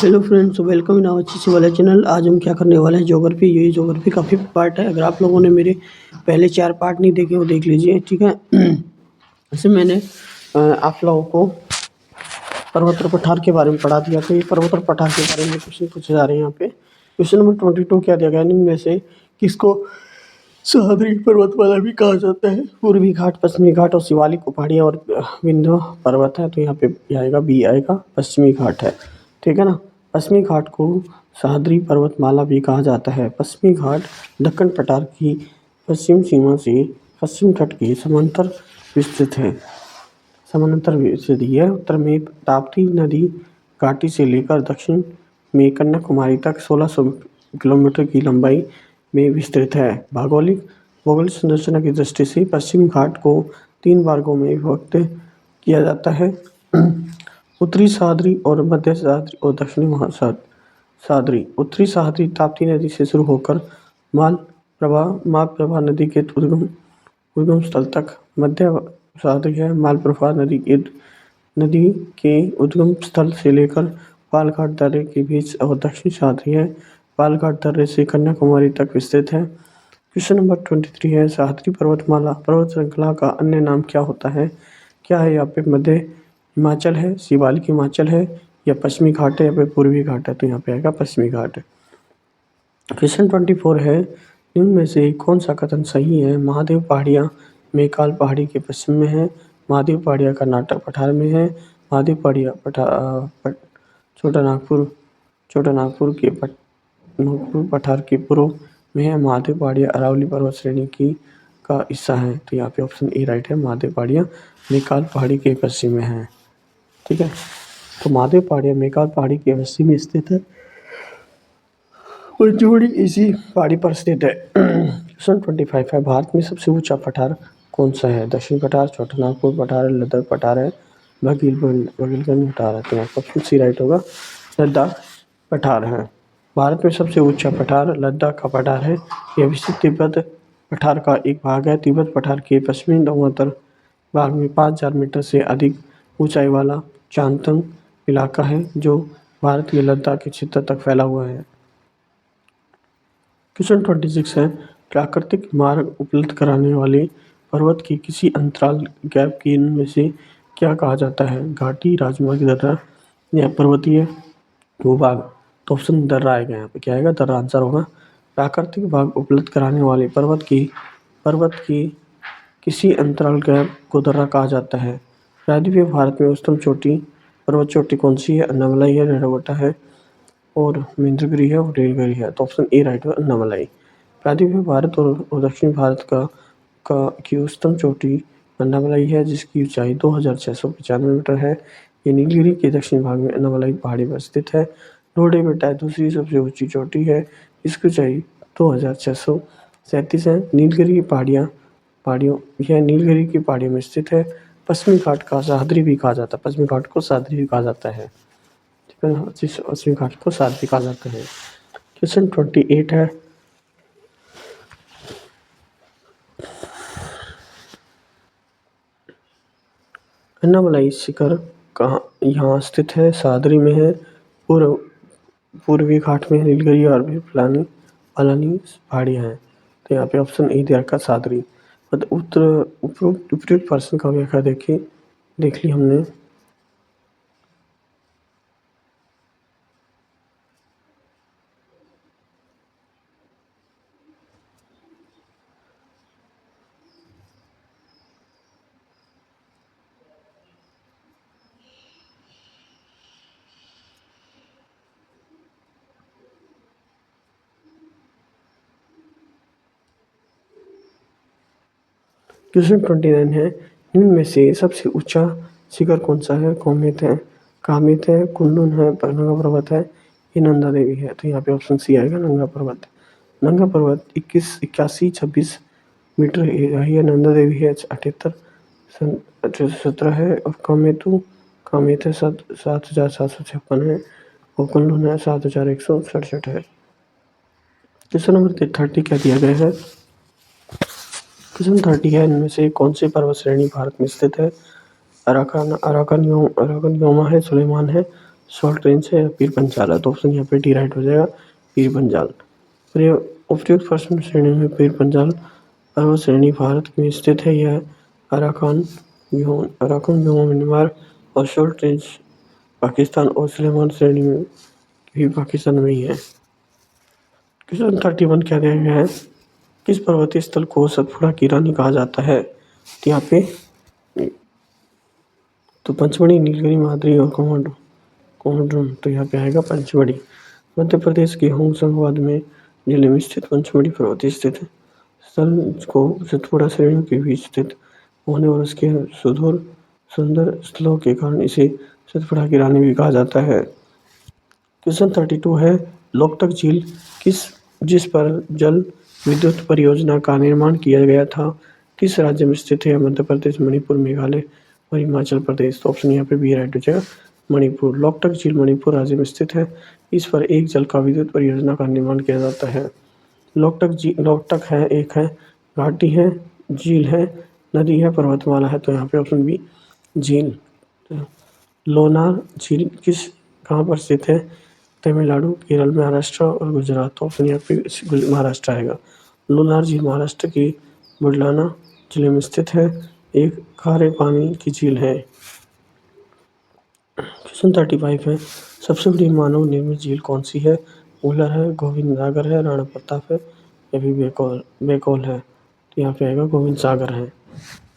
Hello friends, welcome in our अच्छी वाला channel. आज हम क्या करने वाले हैं, ज्योग्राफी। यही ज्योग्राफी का 5th पार्ट है। अगर आप लोगों ने मेरे पहले 4 पार्ट नहीं देखे वो देख लीजिए, ठीक है। जैसे मैंने आप लोगों को पर्वत और पठार के बारे में पढ़ा दिया, तो ये पर्वत और पठार के बारे में क्वेश्चन पूछे जा रहे हैं यहाँ पे। क्वेश्चन नंबर 22 क्या दिया गया है, इनमें से किसको सह्याद्री पर्वतमाला भी कहा जाता है? पूर्वी घाट, पश्चिमी घाट और शिवालिक पहाड़ियाँ और विंध्य पर्वत है, तो यहाँ पे आएगा बी आएगा, पश्चिमी घाट है, ठीक है ना। पश्चिमी घाट को सह्याद्री पर्वतमाला भी कहा जाता है। पश्चिमी घाट दक्कन पठार की पश्चिम सीमा से पश्चिम तट के समांतर विस्तृत है। समानांतर विस्तृत है। उत्तर में ताप्ती नदी घाटी से लेकर दक्षिण में कन्याकुमारी तक 1600 किलोमीटर की लंबाई में विस्तृत है। भौगोलिक संरचना की दृष्टि से पश्चिम घाट को 3 भागों में विभक्त किया जाता है। उत्तरी सह्याद्री और मध्य सह्याद्री और दक्षिणी सह्याद्री। उत्तरी सह्याद्री ताप्ती नदी से शुरू होकर मालप्रभा नदी के उद्गम स्थल तक। मध्य सह्याद्री है मालप्रभा नदी के उद्गम स्थल से लेकर पालघाट दर्रे के बीच, और दक्षिण सह्याद्री है पालघाट दर्रे से कन्याकुमारी तक विस्तृत है। क्वेश्चन नंबर 23 है, सह्याद्री पर्वतमाला पर्वत श्रृंखला का अन्य नाम क्या होता है? क्या है यहाँ पे? मध्य हिमाचल है, शिवालिक हिमाचल है, या पश्चिमी घाट है, या फिर पूर्वी घाट है? तो यहाँ पे आएगा पश्चिमी घाट। क्वेश्चन 24 है, निम्न में से कौन सा कथन सही है? महादेव पहाड़ियाँ मेकाल पहाड़ी के पश्चिम में है। महादेव पहाड़ियाँ कर्नाटक पठार में है। महादेव पहाड़ियाँ छोटा नागपुर पठार के पूर्व में है। महादेव पहाड़ियाँ अरावली पर्वत श्रेणी की का हिस्सा है, तो यहाँ पे ऑप्शन ए राइट है। महादेव पहाड़ियाँ मेकाल पहाड़ी के पश्चिम में है, ठीक है। तो महादेव पहाड़ियाँ मेकाल पहाड़ी के पश्चिम में स्थित है, पंचमढ़ी इसी पहाड़ी पर स्थित है। क्वेश्चन 25 है, भारत में सबसे ऊंचा पठार कौन सा है? दक्षिण पठार, छोटा नागपुर पठार, लद्दाख पठार है, भगीरथगंज पठार है? तो यहाँ ऑप्शन सी राइट होगा, लद्दाख पठार है। भारत में सबसे ऊंचा पठार लद्दाख का पठार है। यह विस्तृत तिब्बत पठार का एक भाग है। तिब्बत पठार के पश्चिमी धोवांतर भाग में 5000 मीटर से अधिक ऊंचाई वाला चांगथंग इलाका है, जो भारत के लद्दाख के क्षेत्र तक फैला हुआ है। क्वेश्चन 26 है, प्राकृतिक मार्ग उपलब्ध कराने वाले पर्वत की किसी अंतराल गैप की इनमें से क्या कहा जाता है? घाटी, राजमार्ग, दर्रा या पर्वतीय भूभाग? तो ऑप्शन दर्रा आएगा। यहाँ पे क्या आएगा? दर्रा आंसर होगा। प्राकृतिक भाग उपलब्ध कराने वाले पर्वत की किसी अंतराल गैप को दर्रा कहा जाता है। प्रायद्वीपीय भारत में उच्चतम पर्वत चोटी कौन सी है? अन्नामलाई है, रेडावटा है, और महेंद्रगिरी है, और नीलगिरी है? तो ऑप्शन ए राइट है, अन्नामलाई। प्रायद्वीपीय भारत और दक्षिण भारत की उच्चतम चोटी अन्नामलाई है, जिसकी ऊंचाई 2695 मीटर है। ये नीलगिरी के दक्षिण भाग में अन्नामलाई पहाड़ी पर स्थित है। रोडे बेटा दूसरी सबसे ऊंची चोटी है, इसकी ऊंचाई 2637 है। नीलगिरी की पहाड़ियों में स्थित है। पश्चिमी घाट का सह्याद्री भी कहा जाता है। पश्चिमी घाट को सह्याद्री भी कहा जाता है, ठीक है। पश्चिमी घाट को सह्याद्री कहा जाता है। क्वेश्चन 28 है, अन्नामलाई शिखर कहाँ यहाँ स्थित है? सह्याद्री में है, पूर्वी घाट में नीलगिरी और भी पलानी पहाड़ियाँ हैं। तो यहाँ पे ऑप्शन ए दिया का सह्याद्री। उपयुक्त प्रश्न का व्याख्या देख ली हमने। क्वेश्चन 29 है, निम्न में से सबसे ऊंचा शिखर कौन सा है? कामित है, कुंडुन है, नंगा पर्वत है, ये नंदा देवी है? तो यहाँ पे ऑप्शन सी आएगा, नंगा पर्वत। नंगा पर्वत 81 मीटर है। नंदा देवी है 78 है, और कामित है 7756 है, और कुंडुन है 7167 है। क्वेश्चन नंबर 30 क्या दिया गया है? क्वेश्चन 30 है, इनमें से कौन सी पर्वत श्रेणी भारत में स्थित है? अराकन योमा है, सुलेमान है, शॉर्ट रेंज है या पीर पंजाल है, तो ऑप्शन यहाँ पे डी राइट हो जाएगा, पीर पंजाल। उपयुक्त प्रश्न श्रेणी में पीर पंजाल पर्वत श्रेणी भारत में स्थित है। यह अराकान म्यांमार और शॉर्ट रेंज पाकिस्तान और सुलेमान श्रेणी में भी पाकिस्तान में ही है। क्वेश्चन 31 क्या दिया गया है, किस पर्वतीय स्थल को सतपुड़ा की रानी कहा जाता है? तो यहाँ पे तो पंचमढ़ी, नीलगिरी, माद्री और कोमोड्रम, तो यहाँ पे आएगा पंचमढ़ी। मध्य प्रदेश के होशंगाबाद में जिले में स्थित पंचमढ़ी पर्वतीय स्थित स्थल को सतपुड़ा श्रेणियों के बीच स्थित होने और उसके सुंदर स्थलों के कारण इसे सतपुड़ा की रानी भी कहा जाता है। क्वेश्चन 32 है, लोकटक झील जिस पर जल विद्युत परियोजना का निर्माण किया गया था, किस राज्य में स्थित है? मध्य प्रदेश, मणिपुर, मेघालय और हिमाचल प्रदेश। तो ऑप्शन यहाँ पे बी राइट हो जाएगा, मणिपुर। लोकटक झील मणिपुर राज्य में स्थित है। इस पर एक जल का विद्युत परियोजना का निर्माण किया जाता है। लोकटक है, एक है घाटी है, झील है, नदी है, पर्वतमाला है, तो यहाँ पे ऑप्शन बी झील। लोनार झील कहाँ पर स्थित है? तमिलनाडु, केरल, महाराष्ट्र और गुजरात। तो ऑप्शन यहाँ पे महाराष्ट्र आएगा। लोनार झील महाराष्ट्र के बुलढाना जिले में स्थित है, एक खारे पानी की झील है। क्वेश्चन 35 है, सबसे बड़ी मानव निर्मित झील कौन सी है? वुलर है, गोविंद सागर है, राणा प्रताप है या फिर बेकौल है? तो यहाँ पे आएगा गोविंद सागर है।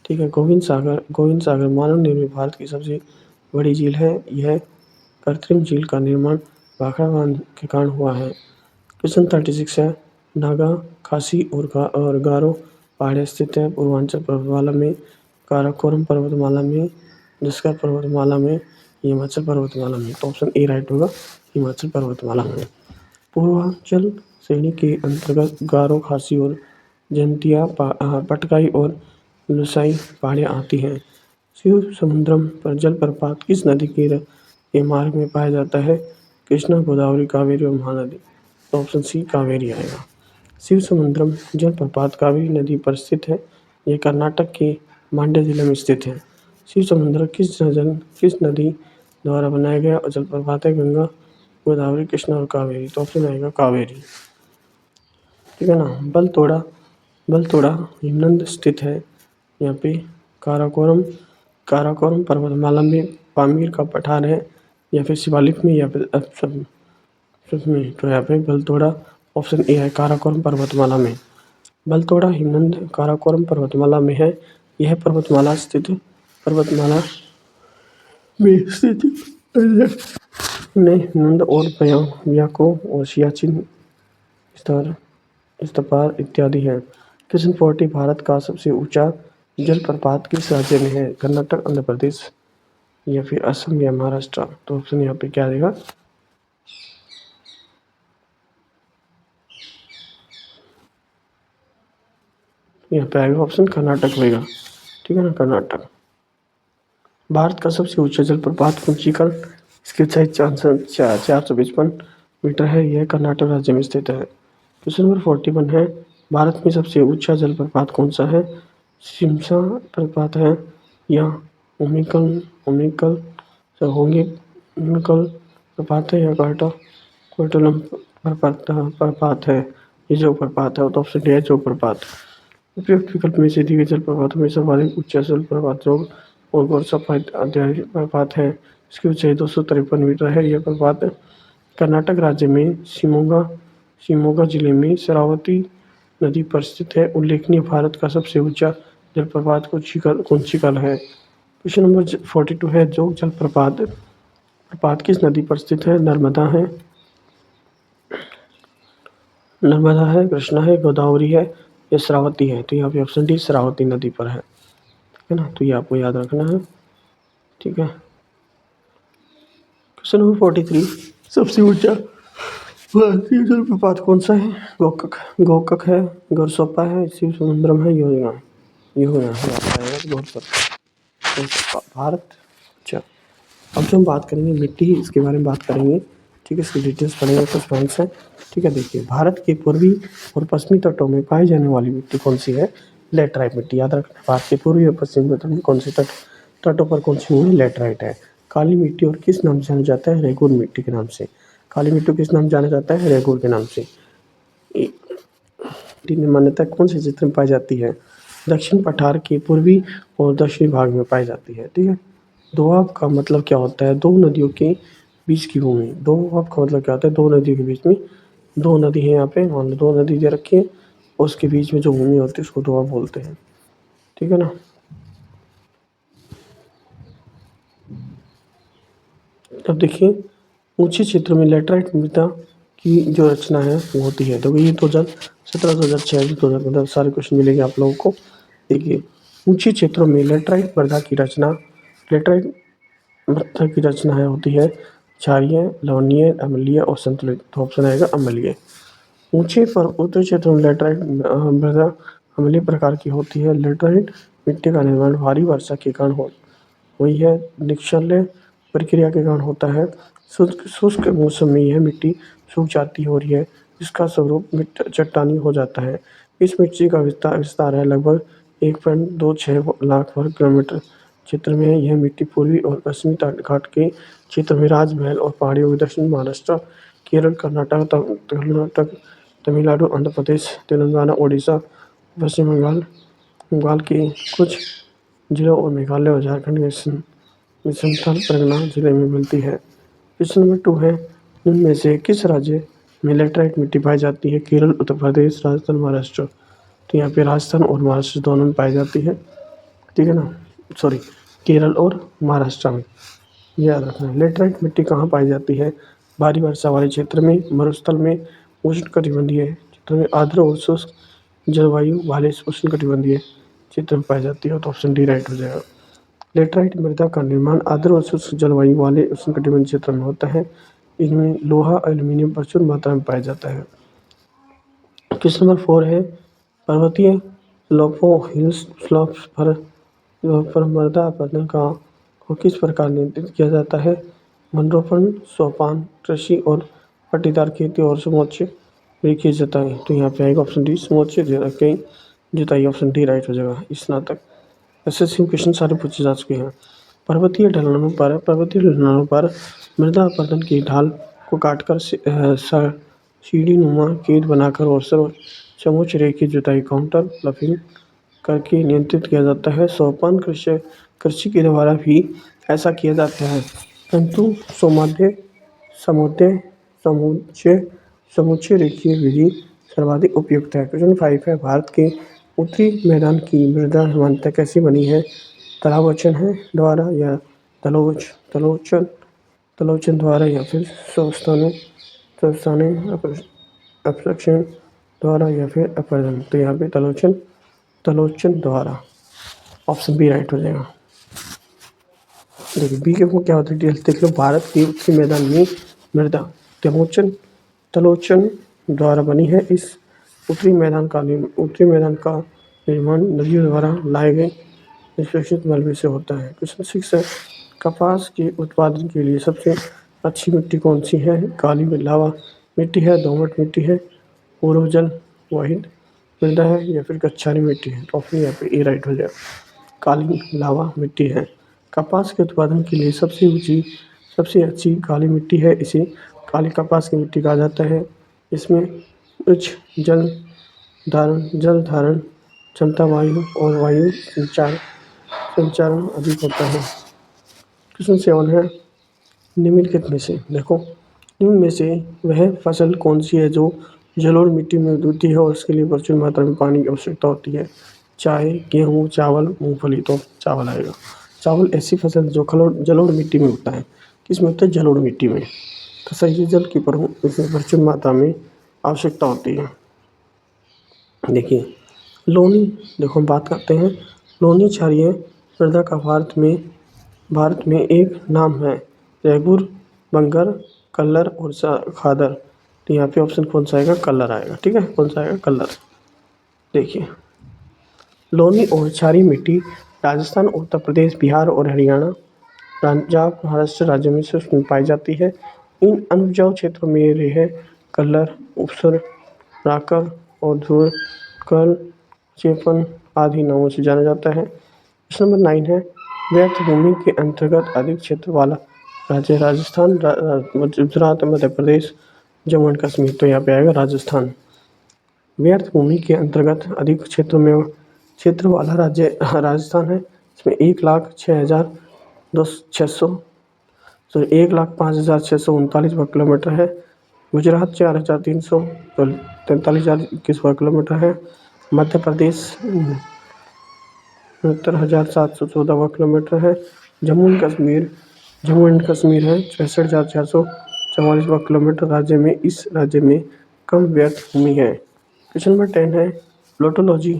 ठीक है, गोविंद सागर मानव निर्मित भारत की सबसे बड़ी झील है। यह कृत्रिम झील का निर्माण भाखड़ा बांध के कारण हुआ है। क्वेश्चन 36 है, नागा, खासी और गारो पहाड़ियाँ स्थित है पूर्वांचल पर्वतमाला में, काराकोरम पर्वतमाला में, जस्कर पर्वतमाला में, हिमाचल पर्वतमाला में। तो ऑप्शन ए राइट होगा, हिमाचल पर्वतमाला में। पूर्वांचल श्रेणी के अंतर्गत गारो, खासी और जयंतिया, पटकाई और लुसाई पहाड़ियाँ आती हैं। शिव समुद्रम पर जलप्रपात किस नदी के मार्ग में पाया जाता है? कृष्णा, गोदावरी, कावेरी और महानदी। तो ऑप्शन सी कावेरी आएगा। शिव समुद्रम जलप्रपात कावेरी नदी पर स्थित है। यह कर्नाटक के मांड्या जिले में स्थित है। शिव समुद्र किस नदी द्वारा बनाया गया और जलप्रपात है? गंगा, गोदावरी, कृष्णा और कावेरी। तो ऑप्शन आएगा कावेरी। ठीक है ना। बलतोड़ा हिमनद स्थित है। यहाँ पे काराकोरम पर्वतमाला में, पामीर का पठार है या फिर शिवालिक में या फिर में। तो यहाँ पे बलतोड़ा ऑप्शन ए है, काराकोरम पर्वतमाला में। बलतोड़ा हिमनद काराकोरम पर्वतमाला में है। यह पर्वतमाला में स्थित हिमनद और ब्याको और सियाचिन स्तपार इत्यादि है। क्वेश्चन 40, भारत का सबसे ऊंचा जलप्रपात किस राज्य में है? कर्नाटक, आंध्र प्रदेश या फिर असम या महाराष्ट्र। तो ऑप्शन यहाँ पे क्या देगा? यहाँ पे आएगा ऑप्शन कर्नाटक होगा। ठीक है ना, कर्नाटक। भारत का सबसे ऊंचा जलप्रपात कुंचिकल, इसकी ऊंचाई 455 मीटर है। यह कर्नाटक राज्य में स्थित है। क्वेश्चन नंबर 41 है, भारत में सबसे ऊंचा जलप्रपात कौन सा है? शिमसा प्रपात है या उमिकल प्रपात है या कोटलम प्रपात है? ये जो प्रपात है तो ऑप्शन डी है, जो प्रपात। उपयुक्त विकल्प में से दिए गए जलप्रपातों में सर्वाधिक ऊंचा जलप्रपात जोग और गोरसपा प्रपात है। इसकी ऊंचाई 253 मीटर है। यह प्रपात कर्नाटक राज्य में शिमोगा जिले में शरावती नदी पर स्थित है। उल्लेखनीय, भारत का सबसे ऊंचा जलप्रपात कुंचिकल है। क्वेश्चन नंबर 42 है, जोग जलप्रपात किस नदी पर स्थित है? नर्मदा है, कृष्णा है, गोदावरी है या शरावती है? तो यहाँ पे ऑप्शन डी शरावती नदी पर है। ठीक है ना, तो ये आपको याद रखना है। ठीक है। क्वेश्चन नंबर 43, सबसे ऊंचा भारतीय जलप्रपात कौन सा है? गोकक है, गोरसोपा है, शिव समुद्रम है, योजना भारत। अच्छा, अब जो हम बात करेंगे मिट्टी, इसके बारे में बात करेंगे। ठीक है, इसकी डिटेल्स पढ़ेंगे, कुछ पॉइंट्स हैं। ठीक है, देखिए, भारत के पूर्वी और पश्चिमी तटों में पाई जाने वाली मिट्टी कौन सी है? लेटराइट मिट्टी। याद रखना, भारत के पूर्वी और पश्चिमी तटों में कौन से तटों पर कौन सी मिट्टी? लेटराइट है। काली मिट्टी और किस नाम से जाना जाता है? रेगुर मिट्टी के नाम से। काली मिट्टी को किस नाम से जाना जाता है? रेगुर के नाम से। मिट्टी में मान्यता कौन से क्षेत्र में पाई जाती है? दक्षिण पठार के पूर्वी और दक्षिणी भाग में पाई जाती है। ठीक है। दोआब का मतलब क्या होता है? दो नदियों के बीच की भूमि। दोआब का मतलब क्या होता है? दो नदियों के बीच में, दो नदी है यहाँ पे, मान लो दो नदी दे रखी है, उसके बीच में जो भूमि होती है उसको दोआब बोलते हैं। ठीक है ना। अब देखिए, ऊंचे क्षेत्रों में लैटराइट मृदा की जो रचना है वो होती है। तो ये 2017, 2006, 2015 सारे क्वेश्चन मिलेंगे आप लोगों को। देखिए, ऊंचे क्षेत्रों में लैटराइट मृदा की रचना, लैटराइट मृदा की रचना है होती है क्षारीय, लवणीय, अम्लीय और संतुलित। तो ऑप्शन आएगा अम्लीय। ऊंचे पर्वतीय क्षेत्रों में लैटराइट मृदा अम्लीय प्रकार की होती है। लैटराइट मिट्टी का निर्माण भारी वर्षा के कारण हुई है। निक्षल्य प्रक्रिया के कारण होता है। शुष्क मौसम में यह मिट्टी सूख जाती है और यह इसका स्वरूप चट्टानी हो जाता है। इस मिट्टी का विस्तार है लगभग 1.26 लाख वर्ग किलोमीटर क्षेत्र में है। यह मिट्टी पूर्वी और पश्चिमी घाट के क्षेत्र में राजमहल और पहाड़ियों के दक्षिण महाराष्ट्र, केरल, कर्नाटक, तमिलनाडु, आंध्र प्रदेश, तेलंगाना, उड़ीसा, पश्चिम बंगाल, बंगाल के कुछ जिलों और मेघालय और झारखंड के संथाल परगना जिले में मिलती है। क्वेश्चन नंबर 2 है, इनमें से किस राज्य में लैटराइट मिट्टी पाई जाती है? केरल, उत्तर प्रदेश, राजस्थान, महाराष्ट्र। तो यहाँ पे राजस्थान और महाराष्ट्र दोनों में पाई जाती है। ठीक है ना, सॉरी, केरल और महाराष्ट्र में, याद रखना है। लैटराइट मिट्टी कहाँ पाई जाती है? भारी वर्षा वाले क्षेत्र में, मरुस्थल में, उष्णकटिबंधीय क्षेत्र में, आर्द्र और शुष्क जलवायु वाले उष्णकटिबंधीय क्षेत्र में पाई जाती है। तो ऑप्शन डी राइट हो जाएगा। लैटराइट मृदा का निर्माण आर्द्र और शुष्क जलवायु वाले उष्णकटिबंधीय क्षेत्र में होता है। इनमें लोहा, एल्यूमीनियम प्रचुर मात्रा में पाया जाता है। क्वेश्चन नंबर 4 है, पर्वतीय स्लोपों, हिल्स स्लोप्स पर मृदा अपरदन को किस प्रकार नियंत्रित किया जाता है? वनरोपण, सोपान कृषि और पट्टीदार खेती और समोच्च रेखीय जुताई। तो यहाँ पे आएगा ऑप्शन डी, समोच्च रेखीय जुताई। ऑप्शन डी राइट हो जाएगा। स्नातक एसएससी क्वेश्चन सारे पूछे जा चुके हैं। पर्वतीय ढलानों पर मृदा अपरदन की ढाल को काटकर सीढ़ीनुमा गेट बनाकर और समोच्च रेखीय जुताई काउंटर ब्लफिंग करके नियंत्रित किया जाता है। सोपान कृषि के द्वारा भी ऐसा किया जाता है, परंतु समुच्चय समुच्चय रेखीय विधि सर्वाधिक उपयुक्त है। क्वेश्चन 5 है, भारत के उत्तरी मैदान की मृदा सामान्यतः कैसी बनी है? तालाबोचन है द्वारा या तलोचन द्वारा या फिर अपरक्षण द्वारा या फिर अपरदन। तो यहाँ पे तलोचन द्वारा। ऑप्शन बी राइट हो जाएगा। देखिए, बी के को क्या होता है डिटेल्स देख लो। भारत के उत्तरी मैदान में मृदा तलोचन द्वारा बनी है। इस उत्तरी मैदान का निर्माण नदियों द्वारा लाए गए निष्कासित मलबे से होता है। क्वेश्चन 6 है, कपास के उत्पादन के लिए सबसे अच्छी मिट्टी कौन सी है? काली लावा मिट्टी है, दोमट मिट्टी है, उर्वरक वाहित मृदा है या फिर कच्छारी मिट्टी है? तो ऑप्शन यहाँ पे ए राइट हो जाएगा। काली लावा मिट्टी है। कपास के उत्पादन के लिए सबसे अच्छी काली मिट्टी है। इसे काली कपास की मिट्टी कहा जाता है। इसमें उच्च जल धारण क्षमता, वायु और वायु संचारण अधिक होता है। क्वेश्चन 7 है, निम्नलिखित में से देखो, निम्न में से वह फसल कौन सी है जो जलोढ़ मिट्टी में उगती है और इसके लिए प्रचुर मात्रा में पानी की आवश्यकता होती है? चाय, गेहूँ, चावल, मूंगफली। तो चावल आएगा। चावल ऐसी फसल जो जलोढ़ मिट्टी में उगता है। किस में होता है? जलोढ़ मिट्टी में। तो सही जल की इसमें प्रचुर मात्रा में आवश्यकता होती है। देखिए, लोनी, देखो हम बात करते हैं लोनी क्षारीय मृदा का भारत में एक नाम है। रेगुर, बंगर, कल्लर और खादर। तो यहाँ पे ऑप्शन कौन सा आएगा? कल्लर आएगा। ठीक है, कौन सा आएगा? कल्लर। देखिए, लोनी और क्षारीय मिट्टी राजस्थान, उत्तर प्रदेश, बिहार और हरियाणा, पंजाब, महाराष्ट्र राज्यों में शुष्क में पाई जाती है। इन अनुपजाऊ क्षेत्रों में रेह, कल्लर, उपसर, राकर और धूर, कल, चेपन आदि नामों से जाना जाता है। क्वेश्चन नंबर 9 है, व्यर्थ भूमि के अंतर्गत अधिक क्षेत्र वाला राज्य राजस्थान, गुजरात, मध्य प्रदेश, जम्मू एंड कश्मीर। तो यहाँ पे आएगा राजस्थान। व्यर्थ भूमि के अंतर्गत अधिक क्षेत्र वाला राज्य राजस्थान है। इसमें 1,05,639 वर्ग किलोमीटर है। गुजरात 4,343 वर्ग किलोमीटर है। मध्य प्रदेश 69,714 वर्ग किलोमीटर है। जम्मू एंड कश्मीर है 63,444 वर्ग किलोमीटर। इस राज्य में कम व्यर्थ भूमि है। क्वेश्चन नंबर 10 है प्लेटोलॉजी।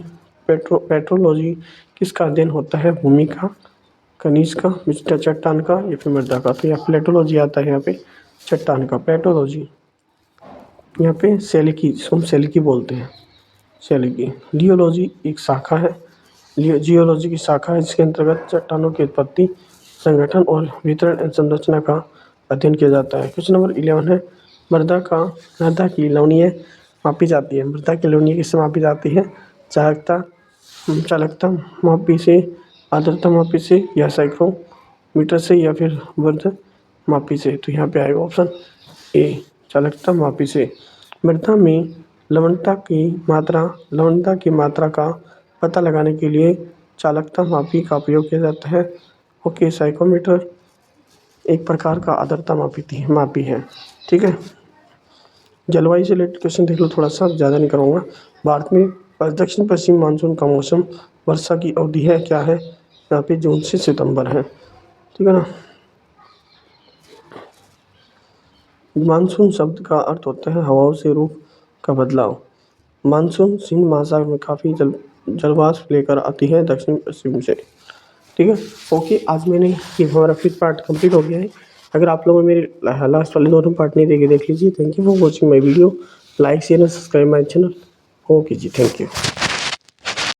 पेट्रोलॉजी किसका अध्ययन होता है? भूमि का, खनिज का, चट्टान का या फिर मृदा का? तो यहाँ प्लेटोलॉजी आता है, यहाँ पे चट्टान का पेट्रोलॉजी। यहाँ पे सेलिकी, जिसको हम सेलिकी बोलते हैं, सेलिकी। लियोलॉजी एक शाखा है, जियोलॉजी की शाखा है, जिसके अंतर्गत चट्टानों की उत्पत्ति, संगठन और वितरण एवं संरचना का अध्ययन किया जाता है। क्वेश्चन नंबर 11 है मृदा की लवणीय मापी जाती है। मृदा की लवणीय किससे मापी जाती है? चालकता मापी से, आर्द्रता मापी से, या साइक्रोमीटर से, या फिर वर्ध मापी से? तो यहाँ पे आएगा ऑप्शन ए, चालकता मापी से। मृदा में लवणता की मात्रा का पता लगाने के लिए चालकता मापी का उपयोग किया जाता है। ओके, साइक्रोमीटर एक प्रकार का आर्द्रता मापी है। ठीक है। जलवायु से रिलेटेड क्वेश्चन देख लो, थोड़ा सा ज़्यादा नहीं करूँगा। भारत में दक्षिण पश्चिम मानसून का मौसम, वर्षा की अवधि है क्या है? यहाँ पे जून से सितंबर है। ठीक है ना। मानसून शब्द का अर्थ होता है हवाओं से रुख का बदलाव। मानसून हिंद महासागर में काफ़ी जलवाष्प लेकर आती है दक्षिण पश्चिम से। ठीक है। ओके, आज मैंने ये हमारा 5th पार्ट कंप्लीट हो गया है। अगर आप लोगों ने मेरे लास्ट वाले दोनों पार्ट नहीं देखे, देख लीजिए। Thank you for watching my video. Like share and subscribe my channel. Okay जी, थैंक यू।